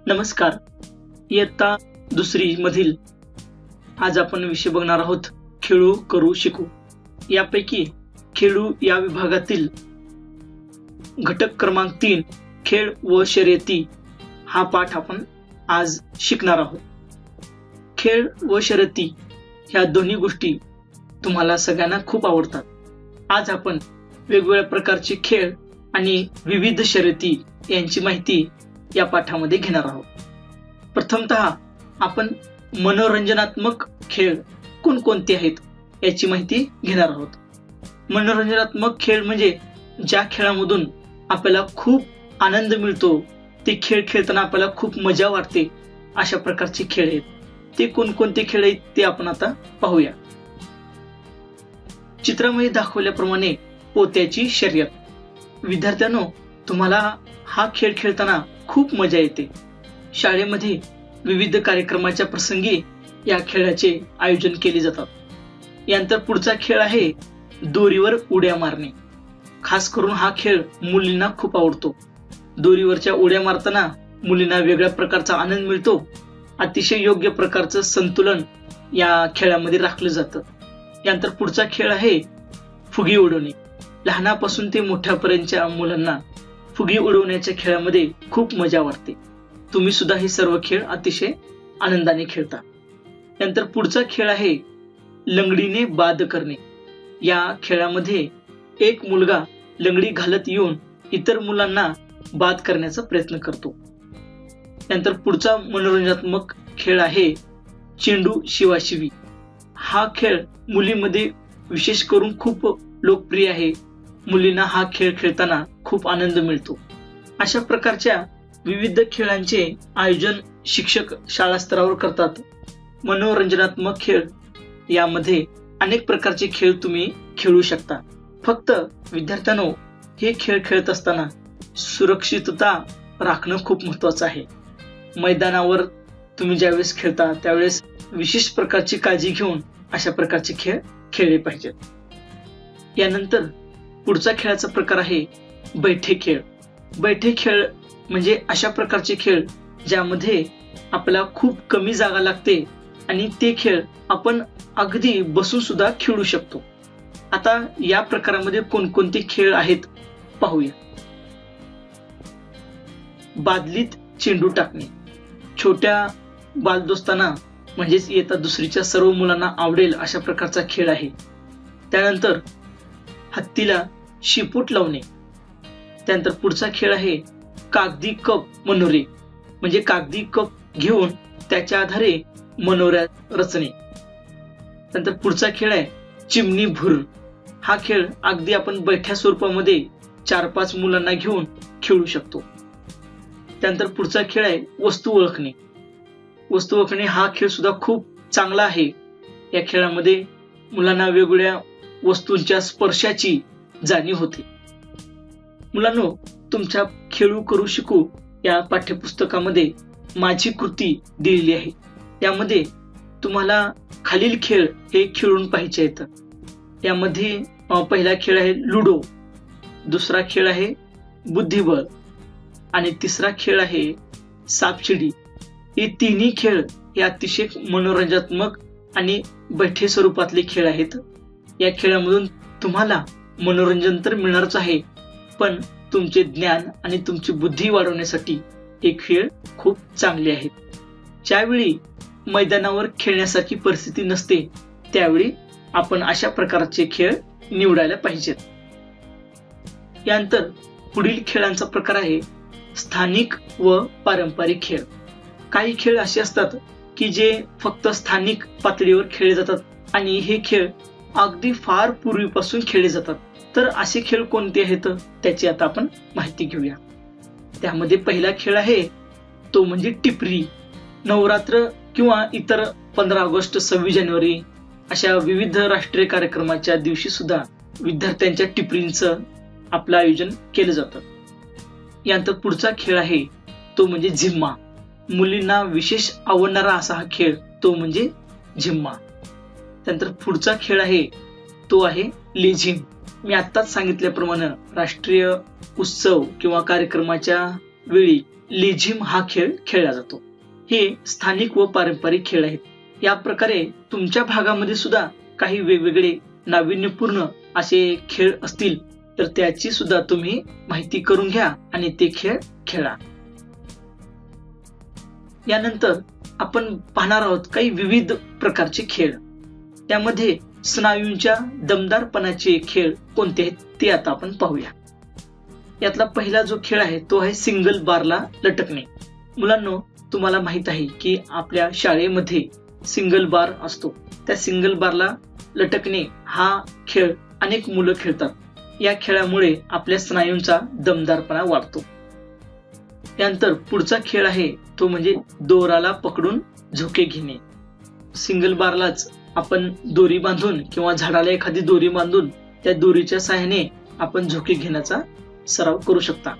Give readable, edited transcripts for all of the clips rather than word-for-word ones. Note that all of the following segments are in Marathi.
नमस्कार. इयत्ता दुसरी मधील आज आपण विषय बघणार आहोत खेळू करू शिकू. यापैकी खेळू या विभागातील घटक क्रमांक 3 खेळ व शर्यती हा पाठ आपण आज शिकणार आहोत. खेळ व शर्यती ह्या दोन्ही गोष्टी तुम्हाला सगळ्यांना खूप आवडतात. आज आपण वेगवेगळ्या प्रकारचे खेळ आणि विविध शर्यती यांची माहिती या पाठामध्ये घेणार आहोत. प्रथमतः आपण मनोरंजनात्मक खेळ कोणकोणते आहेत याची माहिती घेणार आहोत. मनोरंजनात्मक खेळ म्हणजे ज्या खेळामधून आपल्याला खूप आनंद मिळतो, ते खेळ खेळताना आपल्याला खूप मजा वाटते, अशा प्रकारचे खेळ आहेत. ते कोणकोणते खेळ आहेत ते आपण आता पाहूया. चित्रामध्ये दाखवल्याप्रमाणे पोत्याची शर्यत. विद्यार्थ्यांनो, तुम्हाला हा खेळ खेळताना खूप मजा येते. शाळेमध्ये विविध कार्यक्रमाच्या प्रसंगी या खेळाचे आयोजन केले जातात. यानंतर पुढचा खेळ आहे दोरीवर उड्या मारणे. खास करून हा खेळ मुलींना खूप आवडतो. दोरीवरच्या उड्या मारताना मुलींना वेगळ्या प्रकारचा आनंद मिळतो. अतिशय योग्य प्रकारचं संतुलन या खेळामध्ये राखलं जातं. यानंतर पुढचा खेळ आहे फुगी उडवणे. लहानापासून ते मोठ्यापर्यंतच्या मुलांना फुगी उडवण्याच्या खेळामध्ये खूप मजा वाटते. तुम्ही सुद्धा हे सर्व खेळ अतिशय आनंदाने खेळता. नंतर पुढचा खेळ आहे लंगडीने बाद करणे. या खेळामध्ये एक मुलगा लंगडी घालत येऊन इतर मुलांना बाद करण्याचा प्रयत्न करतो. नंतर पुढचा मनोरंजनात्मक खेळ आहे चेंडू शिवाशिवी. हा खेळ मुलींमध्ये विशेष करून खूप लोकप्रिय आहे. मुलींना हा खेळ खेळताना खूप आनंद मिळतो. अशा प्रकारच्या विविध खेळांचे आयोजन शिक्षक शाळा स्तरावर करतात. मनोरंजनात्मक खेळ यामध्ये अनेक प्रकारचे खेळ तुम्ही खेळू शकता. फक्त विद्यार्थ्यांनो, हे खेळ खेळत असताना सुरक्षितता राखणं खूप महत्वाचं आहे. मैदानावर तुम्ही ज्यावेळेस खेळता त्यावेळेस विशेष प्रकारची काळजी घेऊन अशा प्रकारचे खेळ खेळले पाहिजेत. यानंतर पुढचा खेळाचा प्रकार आहे बैठे खेळ. बैठे खेळ म्हणजे अशा प्रकारचे खेळ ज्यामध्ये आपल्याला खूप कमी जागा लागते आणि ते खेळ आपण अगदी बसून सुद्धा खेळू शकतो. आता या प्रकारामध्ये कोणकोणते खेळ आहेत पाहूया. बादलीत चेंडू टाकणे. छोट्या बालदोस्तांना म्हणजेच इयत्ता दुसरीच्या सर्व मुलांना आवडेल अशा प्रकारचा खेळ आहे. त्यानंतर हत्तीला शिपूट लावणे. त्यानंतर पुढचा खेळ आहे कागदी कप मनोरे. म्हणजे कागदी कप घेऊन त्याच्या आधारे मनोऱ्या रचणे. त्यानंतर पुढचा खेळ आहे चिमणी भुर. हा खेळ अगदी आपण बैठ्या स्वरूपामध्ये 4-5 मुलांना घेऊन खेळू शकतो. त्यानंतर पुढचा खेळ आहे वस्तू ओळखणे. वस्तू ओळखणे हा खेळ सुद्धा खूप चांगला आहे. या खेळामध्ये मुलांना वेगवेगळ्या वस्तूंच्या स्पर्शाची जाणीव होते. मुलांनो, तुमच्या खेळू करू शिकू या पाठ्यपुस्तकामध्ये माझी कृती दिलेली आहे. यामध्ये तुम्हाला खालील खेळ हे खेळून पाहिजे आहेत. यामध्ये पहिला खेळ आहे लुडो, दुसरा खेळ आहे बुद्धिबळ आणि तिसरा खेळ आहे सापशिडी. हे तिन्ही खेळ हे अतिशय मनोरंजनात्मक आणि बैठे स्वरूपातले खेळ आहेत. या खेळामधून तुम्हाला मनोरंजन तर मिळणारच आहे, पण तुमचे ज्ञान आणि तुमची बुद्धी वाढवण्यासाठी हे खेळ खूप चांगले आहेत. ज्यावेळी मैदानावर खेळण्यासारखी परिस्थिती नसते त्यावेळी आपण अशा प्रकारचे खेळ निवडायला पाहिजेत. यानंतर पुढील खेळांचा प्रकार आहे स्थानिक व पारंपरिक खेळ. काही खेळ असे असतात की जे फक्त स्थानिक पातळीवर खेळले जातात आणि हे खेळ अगदी फार पूर्वीपासून खेळले जातात. तर असे खेळ कोणते आहेत त्याची आता आपण माहिती घेऊया. त्यामध्ये पहिला खेळ आहे तो म्हणजे टिपरी. नवरात्र किंवा इतर 15 ऑगस्ट 26 जानेवारी अशा विविध राष्ट्रीय कार्यक्रमाच्या दिवशी सुद्धा विद्यार्थ्यांच्या टिपरींचं आपलं आयोजन केलं जातं. यानंतर पुढचा खेळ आहे तो म्हणजे झिम्मा. मुलींना विशेष आवडणारा असा हा खेळ तो म्हणजे झिम्मा. त्यानंतर पुढचा खेळ आहे तो आहे लेझिम. मी आत्ताच सांगितल्याप्रमाणे राष्ट्रीय उत्सव किंवा कार्यक्रमाच्या वेळी लेझिम हा खेळ खेळला जातो. हे स्थानिक व पारंपरिक खेळ आहेत. या प्रकारे तुमच्या भागामध्ये सुद्धा काही वेगवेगळे नाविन्यपूर्ण असे खेळ असतील तर त्याची सुद्धा तुम्ही माहिती करून घ्या आणि ते खेळ खेळा. यानंतर आपण पाहणार आहोत काही विविध प्रकारचे खेळ. त्यामध्ये स्नायूंच्या दमदारपणाचे खेळ कोणते आहेत ते आता आपण पाहूया. यातला पहिला जो खेळ आहे तो आहे सिंगल बारला लटकणे. मुलांनो, तुम्हाला माहित आहे की आपल्या शाळेमध्ये सिंगल बार असतो. त्या सिंगल बारला लटकणे हा खेळ अनेक मुलं खेळतात. या खेळामुळे आपल्या स्नायूंचा दमदारपणा वाढतो. त्यानंतर पुढचा खेळ आहे तो म्हणजे दोराला पकडून झोके घेणे. सिंगल बारलाच आपण दोरी बांधून किंवा झाडाला एखादी दोरी बांधून त्या दोरीच्या सहाय्याने आपण झोके घेण्याचा सराव करू शकता.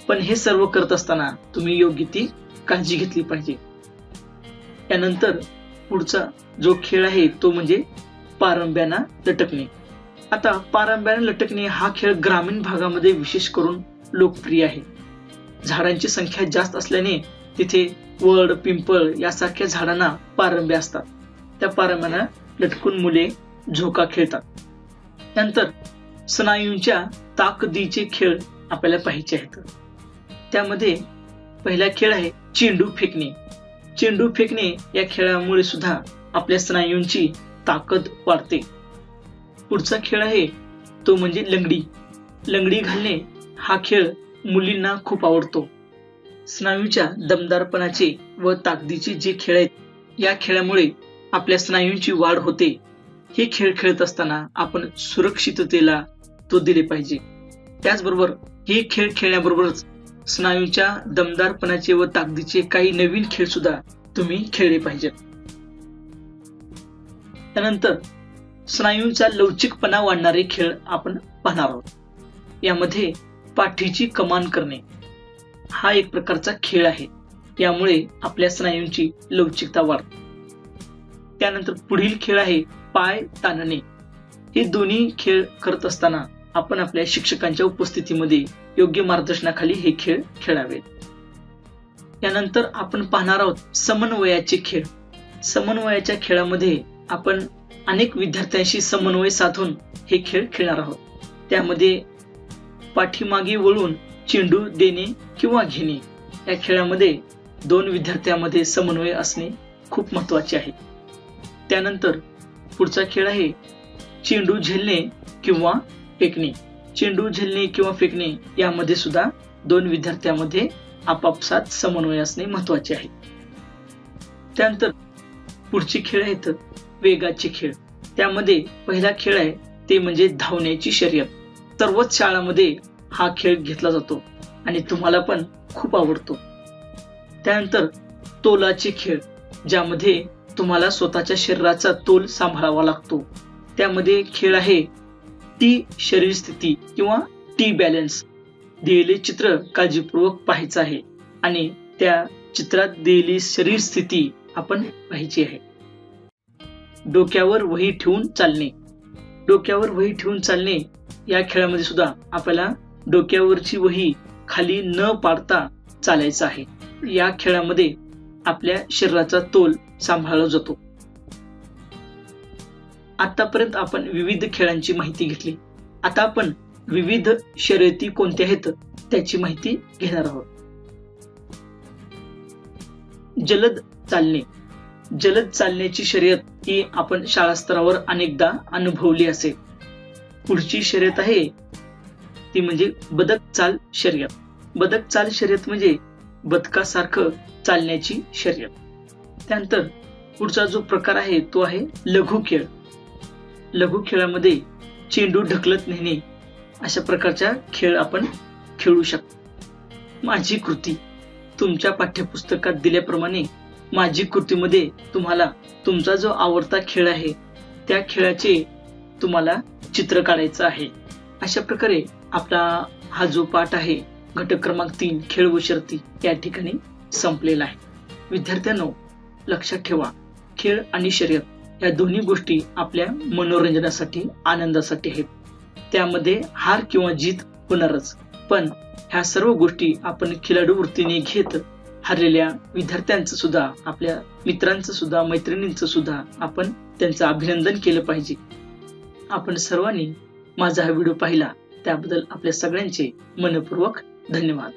पण हे सर्व करत असताना तुम्ही योग्य ती काळजी घेतली पाहिजे. त्यानंतर पुढचा जो खेळ आहे तो म्हणजे पारंब्याना लटकणे. आता पारंब्याना लटकणे हा खेळ ग्रामीण भागामध्ये विशेष करून लोकप्रिय आहे. झाडांची संख्या जास्त असल्याने तिथे वड, पिंपळ यासारख्या झाडांना पारंब्या असतात. त्या पारंब्याना लटकून मुले झोका खेळतात. त्यानंतर स्नायूंच्या ताकदीचे खेळ आपल्याला पाहायचे आहेत. त्यामध्ये पहिला खेळ आहे चेंडू फेकणे. चेंडू फेकणे या खेळामुळे सुद्धा आपल्या स्नायूंची ताकद वाढते. पुढचा खेळ आहे तो म्हणजे लंगडी. लंगडी घालणे हा खेळ मुलींना खूप आवडतो. स्नायूच्या दमदारपणाचे व ताकदीचे जे खेळ आहेत या खेळामुळे आपल्या स्नायूंची वाढ होते. हे खेळ खेळत असताना आपण सुरक्षिततेला तो दिले पाहिजे. त्याचबरोबर हे खेळ खेळण्याबरोबरच स्नायूच्या दमदारपणाचे व ताकदीचे काही नवीन खेळ सुद्धा तुम्ही खेळले पाहिजेत. त्यानंतर स्नायूंचा लवचिकपणा वाढणारे खेळ आपण पाहणार आहोत. यामध्ये पाठीची कमान करणे हा एक प्रकारचा खेळ आहे. यामुळे आपल्या स्नायूंची लवचिकता वाढते. त्यानंतर पुढील खेळ आहे पाय ताणणे. हे दोन्ही खेळ करत असताना आपण आपल्या शिक्षकांच्या उपस्थितीमध्ये योग्य मार्गदर्शनाखाली हे खेळ खेळावेत. यानंतर आपण पाहणार आहोत समन्वयाचे खेळ. समन्वयाच्या खेळामध्ये आपण अनेक विद्यार्थ्यांशी समन्वय साधून हे खेळ खेळणार आहोत. त्यामध्ये पाठीमागे वळून चेंडू देणे किंवा घेणे या खेळामध्ये 2 विद्यार्थ्यांमध्ये समन्वय असणे खूप महत्वाचे आहे. त्यानंतर पुढचा खेळ आहे चेंडू झेलणे किंवा फेकणे. चेंडू झेलणे किंवा फेकणे यामध्ये सुद्धा 2 विद्यार्थ्यांमध्ये आपापसात समन्वय असणे महत्वाचे आहे. त्यानंतर पुढचे खेळ आहेत वेगाचे खेळ. त्यामध्ये पहिला खेळ आहे ते म्हणजे धावण्याची शर्यत. सर्वच शाळांमध्ये हा खेळ घेतला जातो आणि तुम्हाला पण खूप आवडतो. त्यानंतर तोलाचे खेळ, ज्यामध्ये तुम्हाला स्वतःच्या शरीराचा तोल सांभाळावा लागतो. त्यामध्ये खेळ आहे टी शरीर स्थिती किंवा टी बॅलन्स. दिलेले चित्र काळजीपूर्वक पाहायचं आहे आणि त्या चित्रात दिलेली शरीर स्थिती आपण पाहायची आहे. डोक्यावर वही ठेवून चालणे. डोक्यावर वही ठेवून चालणे या खेळामध्ये सुद्धा आपल्याला डोक्यावरची वही खाली न पाडता चालायचं आहे. या खेळामध्ये आपल्या शरीराचा तोल सांभाळला जातो. आतापर्यंत आपण विविध खेळांची माहिती घेतली. आता आपण विविध शर्यती कोणत्या आहेत त्याची माहिती घेणार आहोत. जलद चालणे. जलद चालण्याची शर्यत ही आपण शाळा स्तरावर अनेकदा अनुभवली असेल. पुढची शर्यत आहे ती म्हणजे बदक चाल शर्यत. बदक चाल शर्यत म्हणजे बदकासारखं चालण्याची शर्यत. त्यानंतर पुढचा जो प्रकार आहे तो आहे लघु खेळ. लघु खेळामध्ये चेंडू ढकलत नेणे अशा प्रकारच्या खेळ आपण खेळू शकतो. माझी कृती. तुमच्या पाठ्यपुस्तकात दिल्याप्रमाणे माझी कृतीमध्ये तुम्हाला तुमचा जो आवडता खेळ आहे त्या खेळाचे तुम्हाला चित्र काढायचं आहे. अशा प्रकारे आपला हा जो पाठ आहे घटक क्रमांक 3 खेळ व शर्ती या ठिकाणी संपलेला आहे. विद्यार्थ्यांनो, लक्षात ठेवा, खेळ आणि शर्यत या दोन्ही गोष्टी आपल्या मनोरंजनासाठी, आनंदासाठी आहेत. त्यामध्ये हार किंवा जीत होणारच. पण ह्या सर्व गोष्टी आपण खिलाडू वृत्तीने घेत हरलेल्या विद्यार्थ्यांचं सुद्धा, आपल्या मित्रांचं सुद्धा, मैत्रिणींचं सुद्धा आपण त्यांचं अभिनंदन केलं पाहिजे. आपण सर्वांनी माझा हा व्हिडिओ पाहिला त्याबद्दल आपल्या सगळ्यांचे मनपूर्वक धन्यवाद.